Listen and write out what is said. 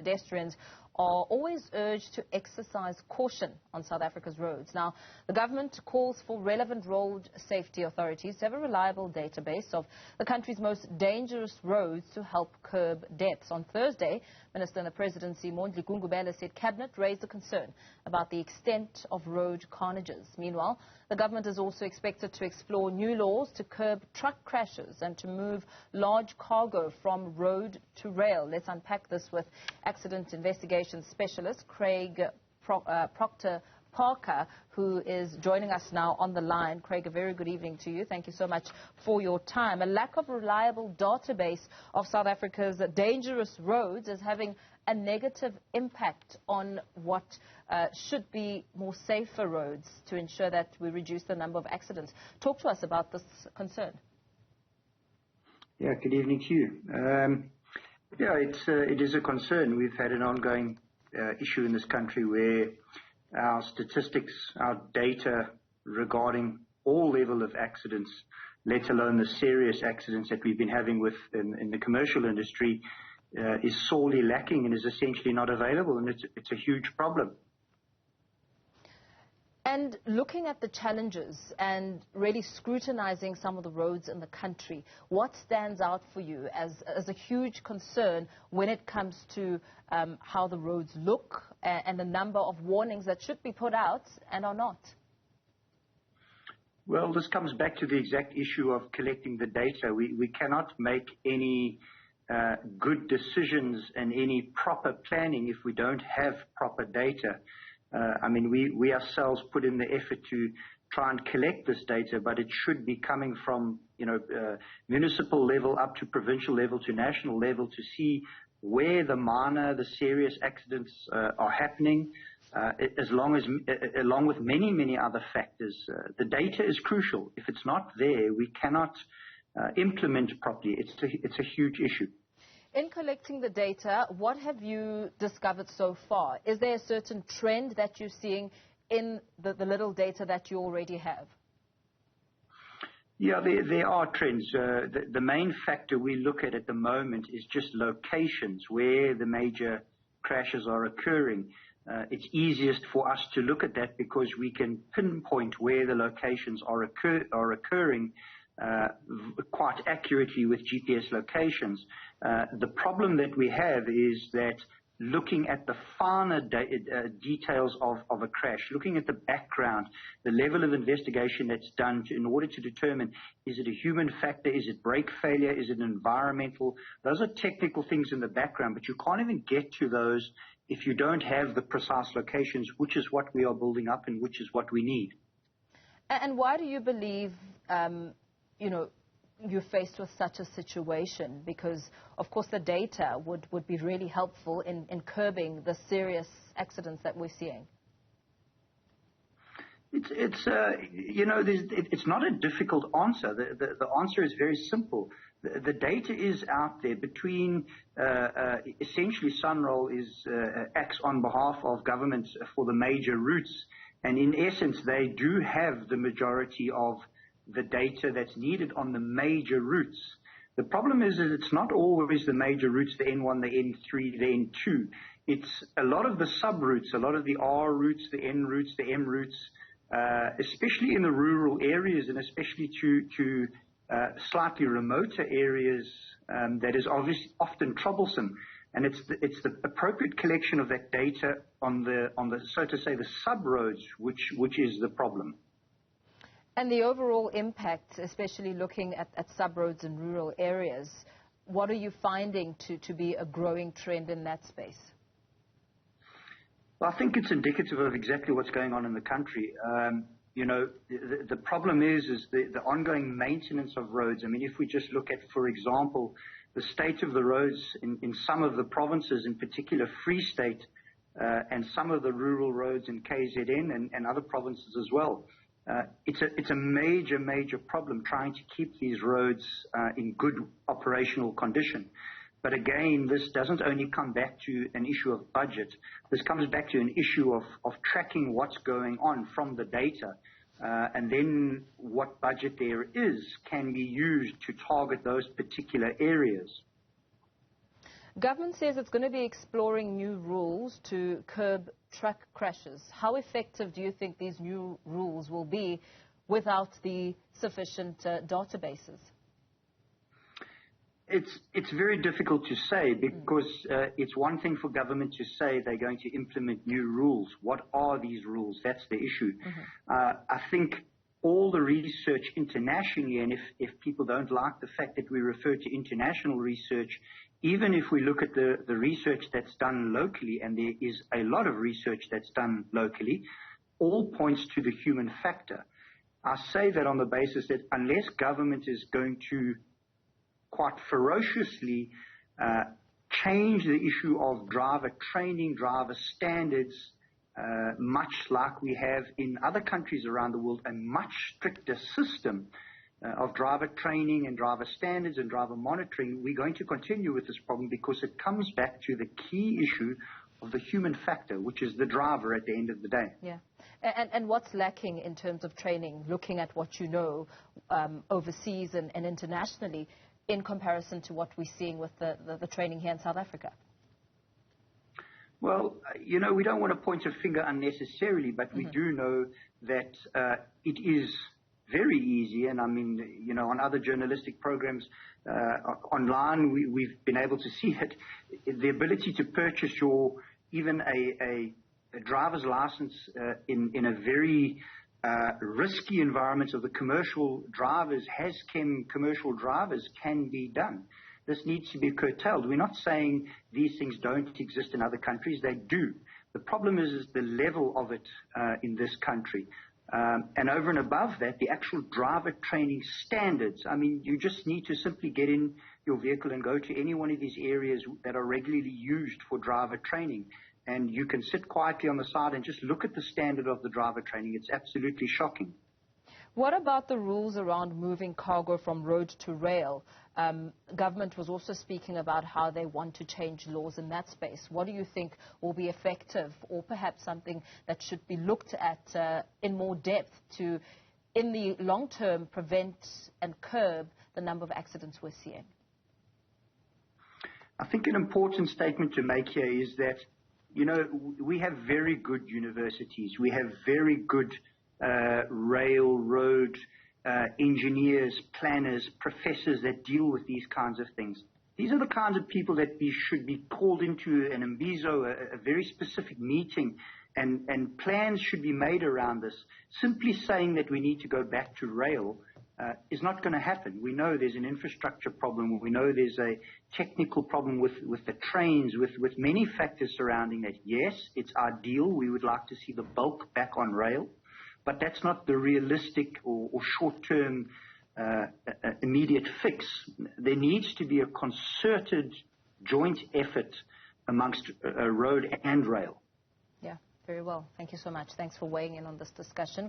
Pedestrians are always urged to exercise caution on South Africa's roads. Now, the government calls for relevant road safety authorities to have a reliable database of the country's most dangerous roads to help curb deaths. On Thursday, Minister in the Presidency, Mondli Gungubela, said Cabinet raised a concern about the extent of road carnages. Meanwhile, the government is also expected to explore new laws to curb truck crashes and to move large cargo from road to rail. Let's unpack this with Accident Investigation Specialist Craig Proctor-Parker, who is joining us now on the line. Craig, a very good evening to you. Thank you so much for your time. A lack of reliable database of South Africa's dangerous roads is having a negative impact on what should be more safer roads to ensure that we reduce the number of accidents. Talk to us about this concern. Yeah, good evening to you. Yeah, it is a concern. We've had an ongoing issue in this country where our statistics, our data regarding all level of accidents, let alone the serious accidents that we've been having in the commercial industry, is sorely lacking and is essentially not available, and it's a huge problem. And looking at the challenges and really scrutinizing some of the roads in the country, what stands out for you as a huge concern when it comes to how the roads look and the number of warnings that should be put out and are not? Well, this comes back to the exact issue of collecting the data. We cannot make any good decisions and any proper planning if we don't have proper data. I mean, we ourselves put in the effort to try and collect this data, but it should be coming from, municipal level up to provincial level to national level to see where the serious accidents are happening, along with many, many other factors. The data is crucial. If it's not there, we cannot implement properly. It's a huge issue. In collecting the data, what have you discovered so far? Is there a certain trend that you're seeing in the little data that you already have? Yeah, there are trends. The main factor we look at the moment is just locations where the major crashes are occurring. It's easiest for us to look at that because we can pinpoint where the locations are occurring quite accurately with GPS locations. The problem that we have is that looking at the finer details of a crash, looking at the background, the level of investigation that's done in order to determine, is it a human factor, is it brake failure, is it environmental? Those are technical things in the background, but you can't even get to those if you don't have the precise locations, which is what we are building up and which is what we need. And why do you believe you're faced with such a situation? Because, of course, the data would be really helpful in curbing the serious accidents that we're seeing. It's not a difficult answer. The answer is very simple. The data is out there. Between essentially Sunroll acts on behalf of government for the major routes, and in essence they do have the majority of the data that's needed on the major routes. The problem is that it's not always the major routes, the N1, the N3, the N2. It's a lot of the sub-routes, a lot of the R routes, the N routes, the M routes, especially in the rural areas and especially to slightly remoter areas that is obviously often troublesome. And it's the appropriate collection of that data on the so to say the sub-roads which is the problem. And the overall impact, especially looking at sub-roads in rural areas, what are you finding to be a growing trend in that space? Well, I think it's indicative of exactly what's going on in the country. The problem is the ongoing maintenance of roads. I mean, if we just look at, for example, the state of the roads in some of the provinces, in particular Free State, and some of the rural roads in KZN and other provinces as well. It's a major problem trying to keep these roads in good operational condition. But again, this doesn't only come back to an issue of budget. This comes back to an issue of tracking what's going on from the data. And then what budget there is can be used to target those particular areas. Government says it's going to be exploring new rules to curb truck crashes. How effective do you think these new rules will be without the sufficient databases? It's very difficult to say because it's one thing for government to say they're going to implement new rules. What are these rules? That's the issue. I think all the research internationally, and if people don't like the fact that we refer to international research, even if we look at the research that's done locally, and there is a lot of research that's done locally, all points to the human factor. I say that on the basis that unless government is going to quite ferociously change the issue of driver training, driver standards, much like we have in other countries around the world, a much stricter system of driver training and driver standards and driver monitoring, we're going to continue with this problem because it comes back to the key issue of the human factor, which is the driver at the end of the day. Yeah. And what's lacking in terms of training, looking at what you know overseas and internationally, in comparison to what we're seeing with the training here in South Africa? Well, you know, we don't want to point a finger unnecessarily, but we do know that it is very easy. And I mean, you know, on other journalistic programs online, we've been able to see it. The ability to purchase even a driver's license in a very risky environment of the commercial drivers, commercial drivers can be done. This needs to be curtailed. We're not saying these things don't exist in other countries. They do. The problem is the level of it in this country. And over and above that, the actual driver training standards. I mean, you just need to simply get in your vehicle and go to any one of these areas that are regularly used for driver training. And you can sit quietly on the side and just look at the standard of the driver training. It's absolutely shocking. What about the rules around moving cargo from road to rail? Government was also speaking about how they want to change laws in that space. What do you think will be effective, or perhaps something that should be looked at in more depth to, in the long term, prevent and curb the number of accidents we're seeing? I think an important statement to make here is that, you know, we have very good universities. We have very good railroad engineers, planners, professors that deal with these kinds of things. These are the kinds of people that should be called into an Mbizo, a very specific meeting, and plans should be made around this. Simply saying that we need to go back to rail is not going to happen. We know there's an infrastructure problem. We know there's a technical problem with the trains, with many factors surrounding that. Yes, it's ideal. We would like to see the bulk back on rail. But that's not the realistic or short-term immediate fix. There needs to be a concerted joint effort amongst road and rail. Yeah, very well. Thank you so much. Thanks for weighing in on this discussion.